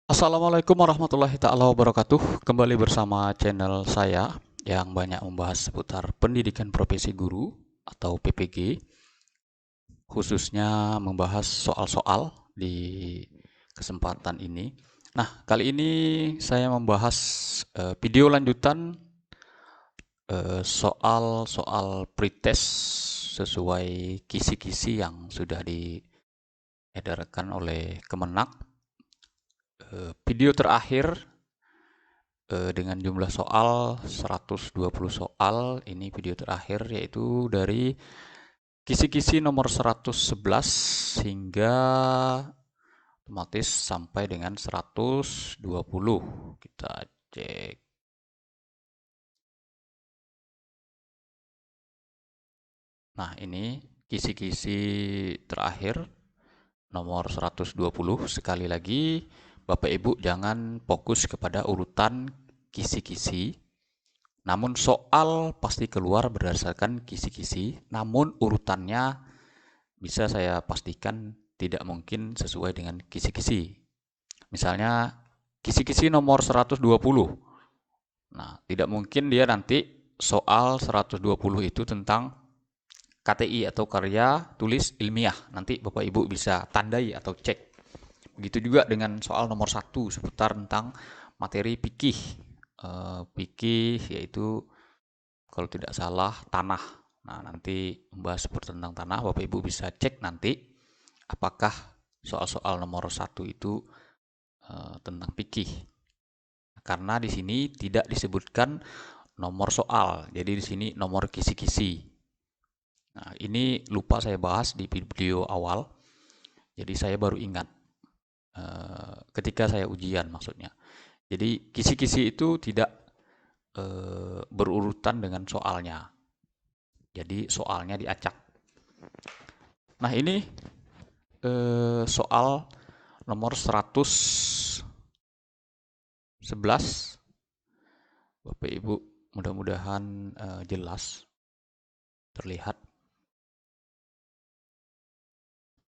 Assalamualaikum warahmatullahi ta'ala wabarakatuh. Kembali bersama channel saya yang banyak membahas seputar pendidikan profesi guru atau PPG, khususnya membahas soal-soal di kesempatan ini. Nah, kali ini saya membahas video lanjutan soal-soal pretest sesuai kisi-kisi yang sudah diedarkan oleh Kemenak. Video terakhir dengan jumlah soal 120 soal. Ini video terakhir yaitu dari kisi-kisi nomor 111 hingga otomatis sampai dengan 120. Kita cek. Nah, ini kisi-kisi terakhir nomor 120. Sekali lagi, Bapak Ibu jangan fokus kepada urutan kisi-kisi. Namun soal pasti keluar berdasarkan kisi-kisi, namun urutannya bisa saya pastikan tidak mungkin sesuai dengan kisi-kisi. Misalnya kisi-kisi nomor 120. Nah, tidak mungkin dia nanti soal 120 itu tentang KTI atau karya tulis ilmiah. Nanti Bapak Ibu bisa tandai atau cek. Begitu juga dengan soal nomor 1 seputar tentang materi fikih. Fikih yaitu kalau tidak salah tanah. Nah, nanti membahas seputar tentang tanah, Bapak Ibu bisa cek nanti apakah soal-soal nomor 1 itu tentang fikih. Karena di sini tidak disebutkan nomor soal, jadi di sini nomor kisi-kisi. Nah, ini lupa saya bahas di video awal, jadi saya baru ingat ketika saya ujian maksudnya. Jadi kisi-kisi itu tidak berurutan dengan soalnya. Jadi soalnya diacak. Nah, ini soal nomor 111. Bapak Ibu mudah-mudahan jelas terlihat.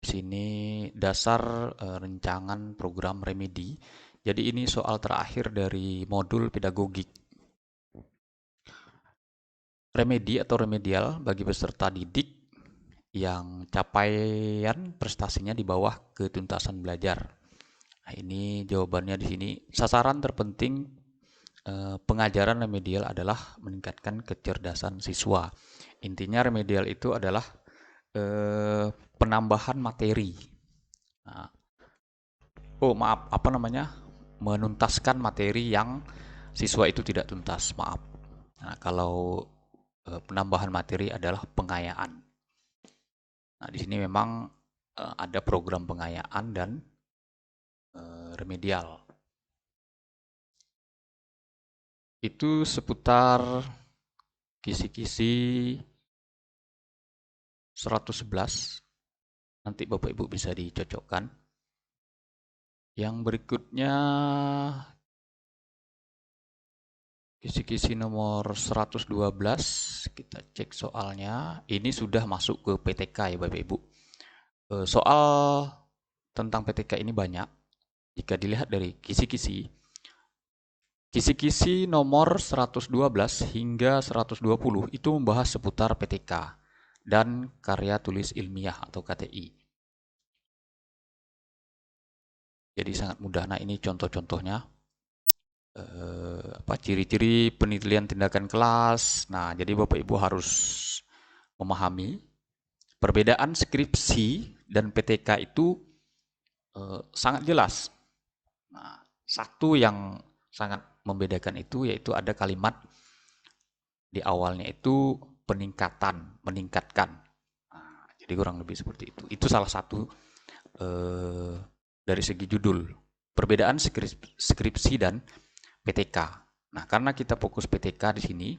Di sini dasar rencangan program remedi. Jadi ini soal terakhir dari modul pedagogik. Remedi atau remedial bagi peserta didik yang capaian prestasinya di bawah ketuntasan belajar. Nah, ini jawabannya di sini. Sasaran terpenting pengajaran remedial adalah meningkatkan kecerdasan siswa. Intinya remedial itu adalah penambahan materi. Nah, maaf, apa namanya? Menuntaskan materi yang siswa itu tidak tuntas, maaf. Nah, kalau penambahan materi adalah pengayaan. Nah, di sini memang ada program pengayaan dan remedial. Itu seputar kisi-kisi 111. Nanti Bapak Ibu bisa dicocokkan. Yang berikutnya kisi-kisi nomor 112. Kita cek soalnya. Ini sudah masuk ke PTK ya Bapak Ibu. Soal tentang PTK ini banyak. Jika dilihat dari kisi-kisi, kisi-kisi nomor 112 hingga 120 itu membahas seputar PTK dan karya tulis ilmiah atau KTI. Jadi sangat mudah. Nah, ini contoh-contohnya. Ciri-ciri penilaian tindakan kelas. Nah, jadi Bapak Ibu harus memahami perbedaan skripsi dan PTK itu sangat jelas. Nah, satu yang sangat membedakan itu yaitu ada kalimat di awalnya itu peningkatan, meningkatkan. Nah, jadi kurang lebih seperti itu. Itu salah satu dari segi judul. Perbedaan skripsi dan PTK. Nah, karena kita fokus PTK di sini,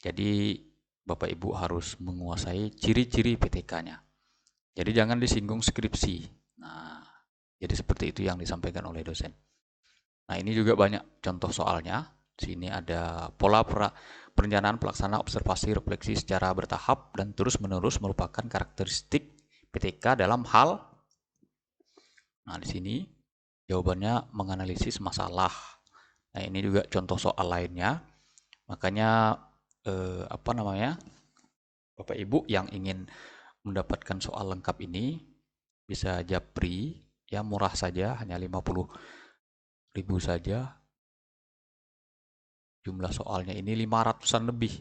jadi Bapak Ibu harus menguasai ciri-ciri PTK-nya. Jadi jangan disinggung skripsi. Nah, jadi seperti itu yang disampaikan oleh dosen. Nah, ini juga banyak contoh soalnya. Di sini ada pola perencanaan pelaksana observasi refleksi secara bertahap dan terus-menerus merupakan karakteristik PTK dalam hal. Nah, di sini Jawabannya menganalisis masalah. Nah, ini juga contoh soal lainnya. Makanya apa namanya? Bapak Ibu yang ingin mendapatkan soal lengkap ini bisa japri, ya murah saja, hanya 50.000 saja. Jumlah soalnya ini 500-an lebih.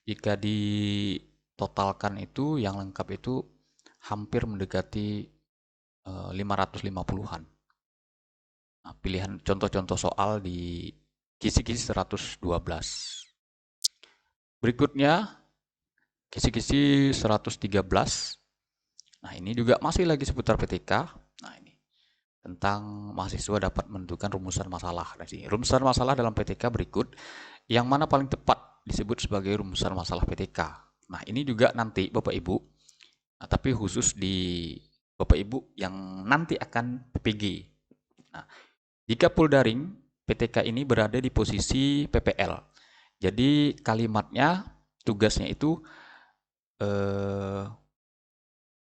Jika ditotalkan itu yang lengkap itu hampir mendekati 550-an. Nah, pilihan contoh-contoh soal di kisi-kisi 112. Berikutnya kisi-kisi 113. Nah, ini juga masih lagi seputar PTK. Nah, ini tentang mahasiswa dapat menentukan rumusan masalah. Nah, sini rumusan masalah dalam PTK berikut yang mana paling tepat disebut sebagai rumusan masalah PTK. Nah, ini juga nanti Bapak Ibu, nah, tapi khusus di Bapak Ibu yang nanti akan PPG. Nah, jika pool daring, PTK ini berada di posisi PPL. Jadi kalimatnya, tugasnya itu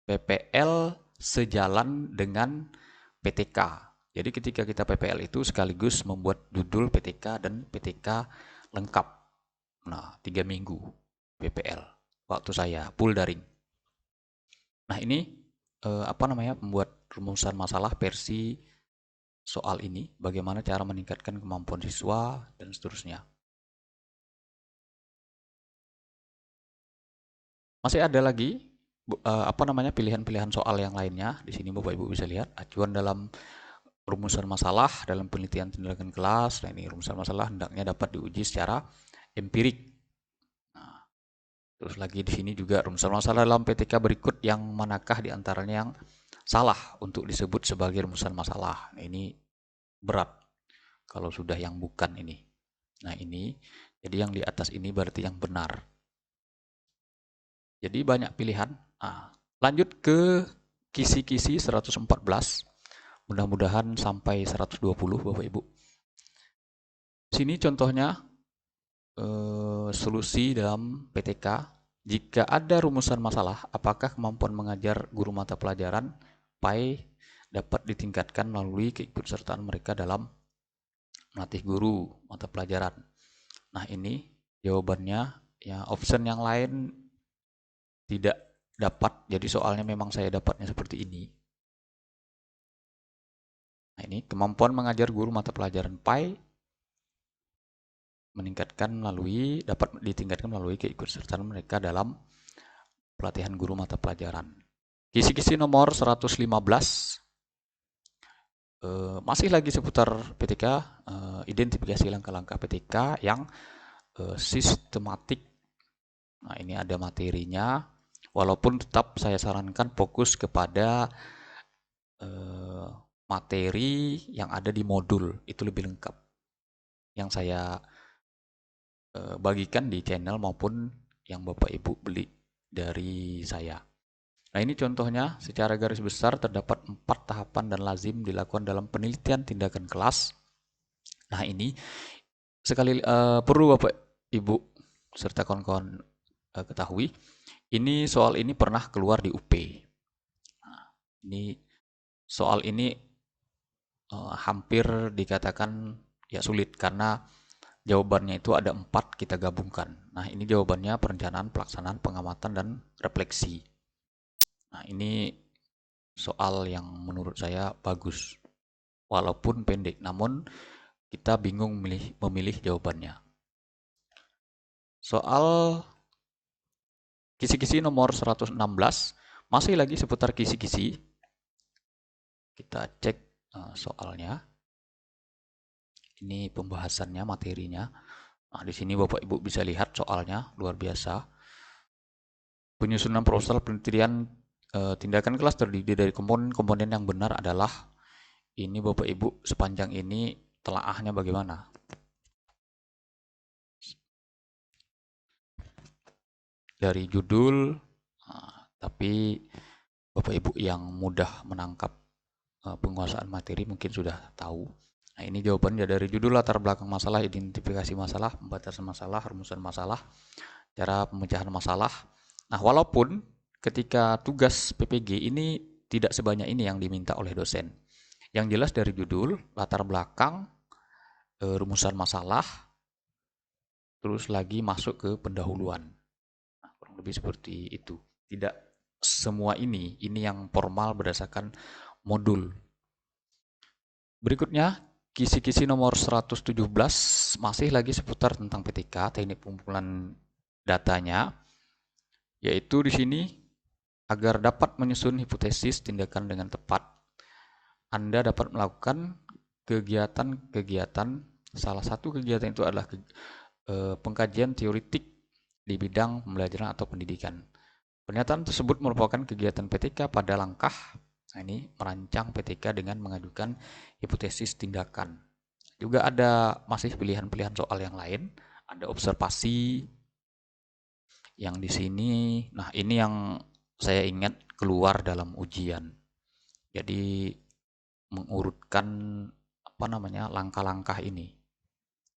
PPL sejalan dengan PTK. Jadi ketika kita PPL itu sekaligus membuat judul PTK dan PTK lengkap. Nah, 3 minggu PPL waktu saya full daring. Nah, ini apa namanya, membuat rumusan masalah versi soal ini, bagaimana cara meningkatkan kemampuan siswa dan seterusnya. Masih ada lagi apa namanya, pilihan-pilihan soal yang lainnya. Di sini Bapak Ibu bisa lihat acuan dalam rumusan masalah dalam penelitian tindakan kelas. Nah, ini rumusan masalah hendaknya dapat diuji secara empirik. Nah, terus lagi di sini juga rumusan masalah dalam PTK berikut yang manakah di antaranya yang salah untuk disebut sebagai rumusan masalah. Nah, ini berat kalau sudah yang bukan ini. Nah, ini jadi yang di atas ini berarti yang benar. Jadi banyak pilihan. Nah, lanjut ke kisi-kisi 114. Mudah-mudahan sampai 120 Bapak Ibu. Sini contohnya solusi dalam PTK. Jika ada rumusan masalah, apakah kemampuan mengajar guru mata pelajaran PAI dapat ditingkatkan melalui keikutsertaan mereka dalam melatih guru mata pelajaran? Nah, ini jawabannya, ya option yang lain tidak dapat. Jadi soalnya memang saya dapatnya seperti ini. Nah, ini kemampuan mengajar guru mata pelajaran PAI dapat ditingkatkan melalui keikutsertaan mereka dalam pelatihan guru mata pelajaran. Kisi-kisi nomor 115 masih lagi seputar PTK, identifikasi langkah-langkah PTK yang sistematik. Nah, ini ada materinya, walaupun tetap saya sarankan fokus kepada materi yang ada di modul, itu lebih lengkap. Yang saya bagikan di channel maupun yang Bapak Ibu beli dari saya. Nah, ini contohnya secara garis besar terdapat 4 tahapan dan lazim dilakukan dalam penelitian tindakan kelas. Nah, ini sekali perlu Bapak Ibu serta kawan-kawan ketahui, ini soal ini pernah keluar di UP. Nah, ini soal ini hampir dikatakan ya sulit karena jawabannya itu ada 4 kita gabungkan. Nah, ini jawabannya perencanaan, pelaksanaan, pengamatan, dan refleksi. Nah, ini soal yang menurut saya bagus. Walaupun pendek, namun kita bingung memilih jawabannya. Soal kisi-kisi nomor 116, masih lagi seputar kisi-kisi. Kita cek soalnya. Ini pembahasannya, materinya. Nah, di sini Bapak Ibu bisa lihat soalnya, luar biasa. Penyusunan proposal penelitian tindakan kelas terdiri dari komponen yang benar adalah ini Bapak Ibu, sepanjang ini telaahnya bagaimana? Dari judul, tapi Bapak Ibu yang mudah menangkap penguasaan materi mungkin sudah tahu. Nah, ini jawabannya dari judul, latar belakang masalah, identifikasi masalah, pembatasan masalah, rumusan masalah, cara pemecahan masalah. Nah, walaupun ketika tugas PPG ini tidak sebanyak ini yang diminta oleh dosen. Yang jelas dari judul, latar belakang, rumusan masalah, terus lagi masuk ke pendahuluan. Nah, kurang lebih seperti itu. Tidak semua ini yang formal berdasarkan modul. Berikutnya, kisi-kisi nomor 117 masih lagi seputar tentang PTK, teknik pengumpulan datanya, yaitu di sini agar dapat menyusun hipotesis tindakan dengan tepat, Anda dapat melakukan kegiatan-kegiatan. Salah satu kegiatan itu adalah pengkajian teoretik di bidang pembelajaran atau pendidikan. Pernyataan tersebut merupakan kegiatan PTK pada langkah ini merancang PTK dengan mengajukan hipotesis tindakan. Juga ada masih pilihan-pilihan soal yang lain, ada observasi yang di sini. Nah, ini yang saya ingat keluar dalam ujian. Jadi mengurutkan langkah-langkah ini.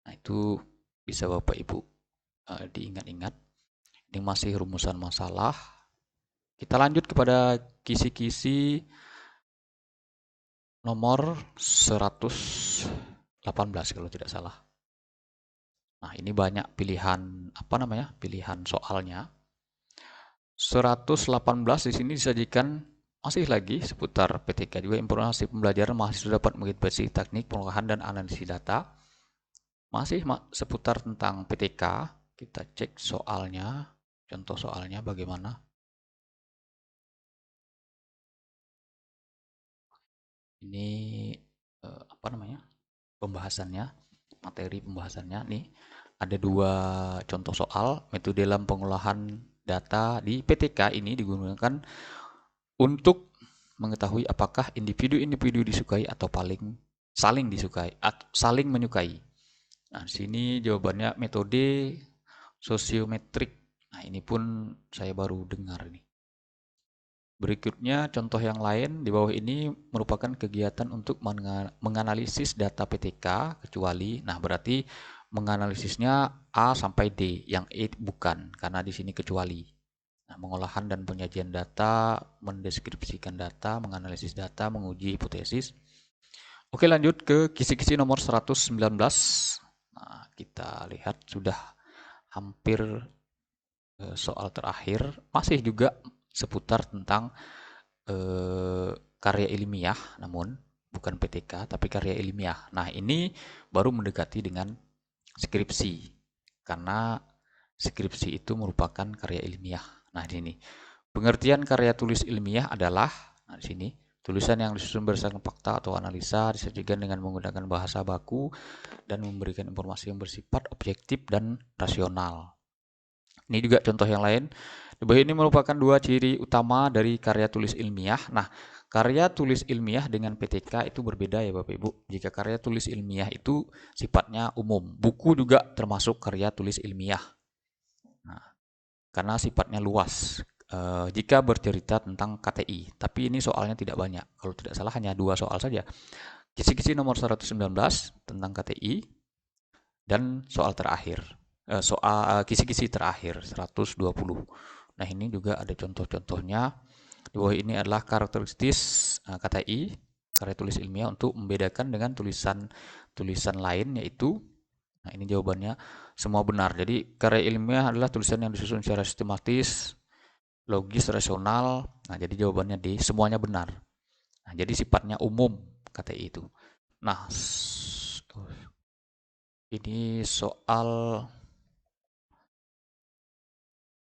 Nah, itu bisa Bapak Ibu diingat-ingat. Ini masih rumusan masalah. Kita lanjut kepada kisi-kisi nomor 118 kalau tidak salah. Nah, ini banyak pilihan pilihan soalnya. 118 di sini disajikan masih lagi seputar PTK juga, informasi pembelajaran mahasiswa dapat mengedukasi teknik pengolahan dan analisis data. Masih seputar tentang PTK. Kita cek soalnya, contoh soalnya bagaimana. Ini pembahasannya, materi pembahasannya nih. Ada dua contoh soal. Metode dalam pengolahan data di PTK ini digunakan untuk mengetahui apakah individu-individu disukai atau saling disukai atau saling menyukai. Nah, di sini jawabannya metode sosiometrik. Nah, ini pun saya baru dengar nih. Berikutnya contoh yang lain di bawah ini merupakan kegiatan untuk menganalisis data PTK kecuali. Nah, berarti menganalisisnya A sampai D, yang E bukan karena di sini kecuali. Nah, pengolahan dan penyajian data, mendeskripsikan data, menganalisis data, menguji hipotesis. Oke, lanjut ke kisi-kisi nomor 119. Nah, kita lihat sudah hampir soal terakhir, masih juga seputar tentang karya ilmiah, namun bukan PTK tapi karya ilmiah. Nah, ini baru mendekati dengan skripsi, karena skripsi itu merupakan karya ilmiah. Nah, di sini pengertian karya tulis ilmiah adalah, nah di sini tulisan yang disusun berdasarkan fakta atau analisa, disajikan dengan menggunakan bahasa baku dan memberikan informasi yang bersifat objektif dan rasional. Ini juga contoh yang lain. Di bawah ini merupakan dua ciri utama dari karya tulis ilmiah. Nah, karya tulis ilmiah dengan PTK itu berbeda ya Bapak Ibu. Jika karya tulis ilmiah itu sifatnya umum, buku juga termasuk karya tulis ilmiah. Nah, karena sifatnya luas. Jika bercerita tentang KTI, tapi ini soalnya tidak banyak. Kalau tidak salah hanya dua soal saja. Kisi-kisi nomor 119 tentang KTI dan soal terakhir. Soal kisi-kisi terakhir 120. Nah, ini juga ada contoh-contohnya. Di bawah ini adalah karakteristik KTI, karya tulis ilmiah, untuk membedakan dengan tulisan lain, yaitu, nah ini jawabannya semua benar. Jadi karya ilmiah adalah tulisan yang disusun secara sistematis, logis, rasional. Nah, jadi jawabannya D, semuanya benar. Nah, jadi sifatnya umum KTI itu. Nah, ini soal,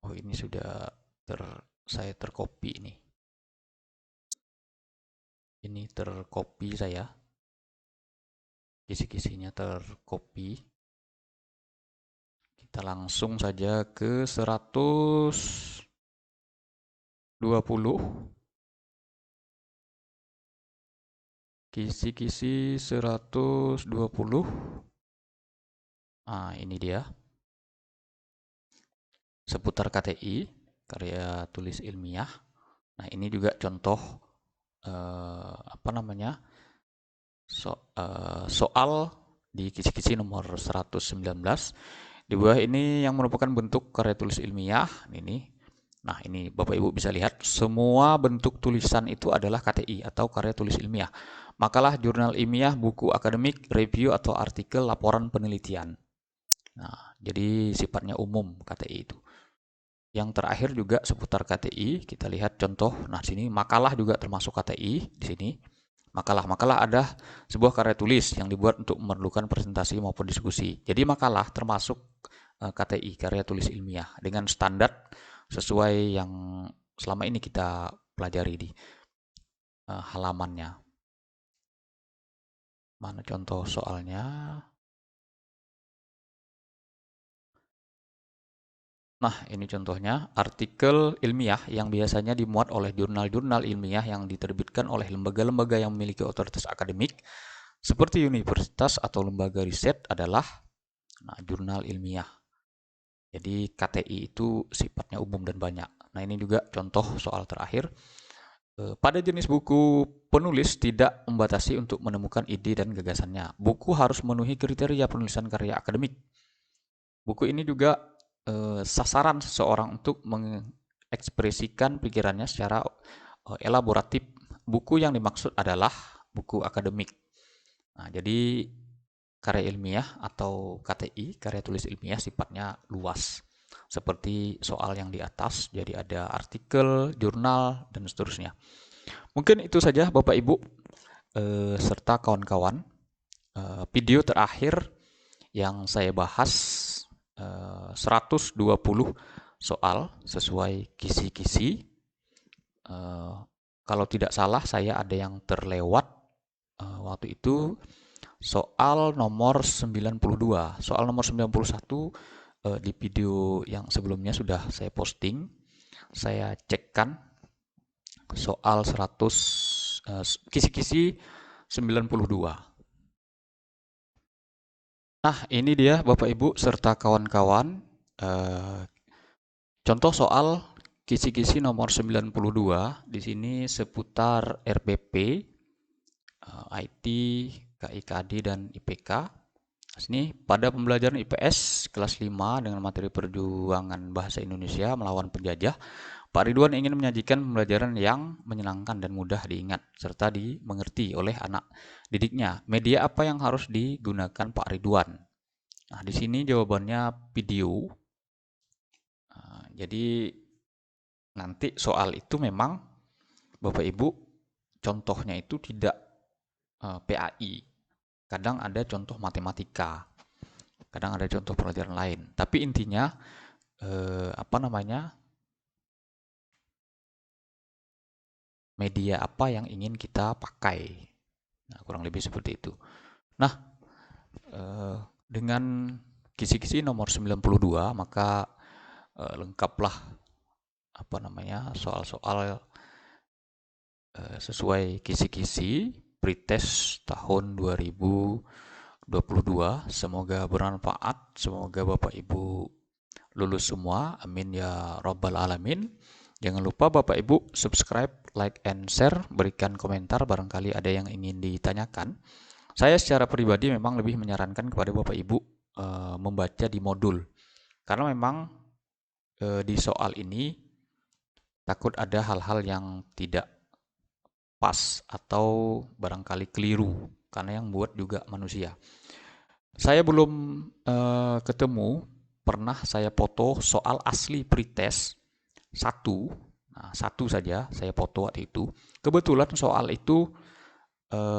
oh ini sudah saya tercopy ini. Ini tercopy saya. Kisi-kisinya tercopy. Kita langsung saja ke 120. Kisi-kisi 120. Nah, ini dia. Seputar KTI, karya tulis ilmiah. Nah, ini juga contoh soal di kisi-kisi nomor 119. Di bawah ini yang merupakan bentuk karya tulis ilmiah. Ini Nah, ini Bapak Ibu bisa lihat, semua bentuk tulisan itu adalah KTI atau karya tulis ilmiah. Makalah, jurnal ilmiah, buku akademik, review atau artikel, laporan penelitian. Nah, jadi sifatnya umum KTI itu. Yang terakhir juga seputar KTI, kita lihat contoh. Nah, sini makalah juga termasuk KTI di sini. Makalah ada sebuah karya tulis yang dibuat untuk memerlukan presentasi maupun diskusi. Jadi makalah termasuk KTI, karya tulis ilmiah, dengan standar sesuai yang selama ini kita pelajari di halamannya. Mana contoh soalnya? Nah, ini contohnya artikel ilmiah yang biasanya dimuat oleh jurnal-jurnal ilmiah yang diterbitkan oleh lembaga-lembaga yang memiliki otoritas akademik seperti universitas atau lembaga riset adalah jurnal ilmiah. Jadi KTI itu sifatnya umum dan banyak. Nah, ini juga contoh soal terakhir. Pada jenis buku, penulis tidak membatasi untuk menemukan ide dan gagasannya. Buku harus memenuhi kriteria penulisan karya akademik. Buku ini juga sasaran seseorang untuk mengekspresikan pikirannya secara elaboratif. Buku yang dimaksud adalah buku akademik. Nah, jadi karya ilmiah atau KTI, karya tulis ilmiah, sifatnya luas. Seperti soal yang di atas, jadi ada artikel, jurnal, dan seterusnya. Mungkin itu saja Bapak Ibu serta kawan-kawan. Video terakhir yang saya bahas 120 soal sesuai kisi-kisi. Kalau tidak salah saya ada yang terlewat waktu itu soal nomor 92. Soal nomor 91 di video yang sebelumnya sudah saya posting. Saya cekkan soal 100 kisi-kisi 92. Nah, ini dia Bapak Ibu serta kawan-kawan contoh soal kisi-kisi nomor 92 di sini seputar RPP, IT, KIKD dan IPK. Sini pada pembelajaran IPS kelas 5 dengan materi perjuangan bahasa Indonesia melawan penjajah, Pak Ridwan ingin menyajikan pembelajaran yang menyenangkan dan mudah diingat serta dimengerti oleh anak didiknya. Media apa yang harus digunakan Pak Ridwan? Nah, di sini jawabannya video. Jadi nanti soal itu memang Bapak Ibu contohnya itu tidak PAI. Kadang ada contoh matematika. Kadang ada contoh pelajaran lain. Tapi intinya media apa yang ingin kita pakai. Nah, kurang lebih seperti itu. Nah, dengan kisi-kisi nomor 92 maka lengkaplah soal-soal sesuai kisi-kisi pretest tahun 2022. Semoga bermanfaat, semoga Bapak Ibu lulus semua, amin ya rabbal alamin. Jangan lupa Bapak Ibu subscribe, like, and share, berikan komentar barangkali ada yang ingin ditanyakan. Saya secara pribadi memang lebih menyarankan kepada Bapak Ibu membaca di modul, karena memang di soal ini takut ada hal-hal yang tidak pas atau barangkali keliru, karena yang buat juga manusia. Saya belum ketemu, pernah saya foto soal asli pretest satu saja saya foto waktu itu. Kebetulan soal itu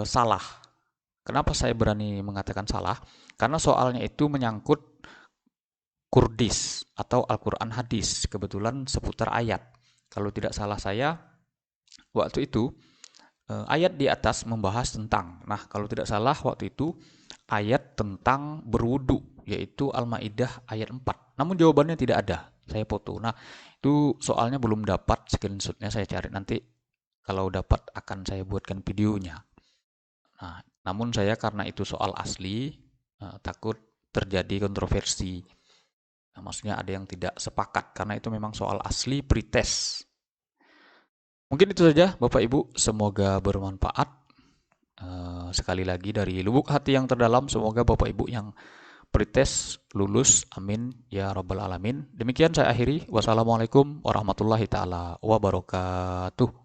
salah. Kenapa saya berani mengatakan salah? Karena soalnya itu menyangkut Kurdis atau Al-Quran hadis. Kebetulan seputar ayat. Kalau tidak salah saya, waktu itu ayat di atas membahas tentang, kalau tidak salah waktu itu ayat tentang berwudu, yaitu Al-Maidah ayat 4. Namun jawabannya tidak ada. Saya foto. Nah, itu soalnya belum dapat screenshotnya, saya cari nanti. Kalau dapat akan saya buatkan videonya. Nah, namun saya karena itu soal asli, takut terjadi kontroversi. Nah, maksudnya ada yang tidak sepakat karena itu memang soal asli pretest. Mungkin itu saja Bapak Ibu, semoga bermanfaat. Sekali lagi dari lubuk hati yang terdalam, semoga Bapak Ibu yang pretest lulus, amin ya rabbal alamin. Demikian saya akhiri. Wassalamualaikum warahmatullahi taala wabarakatuh.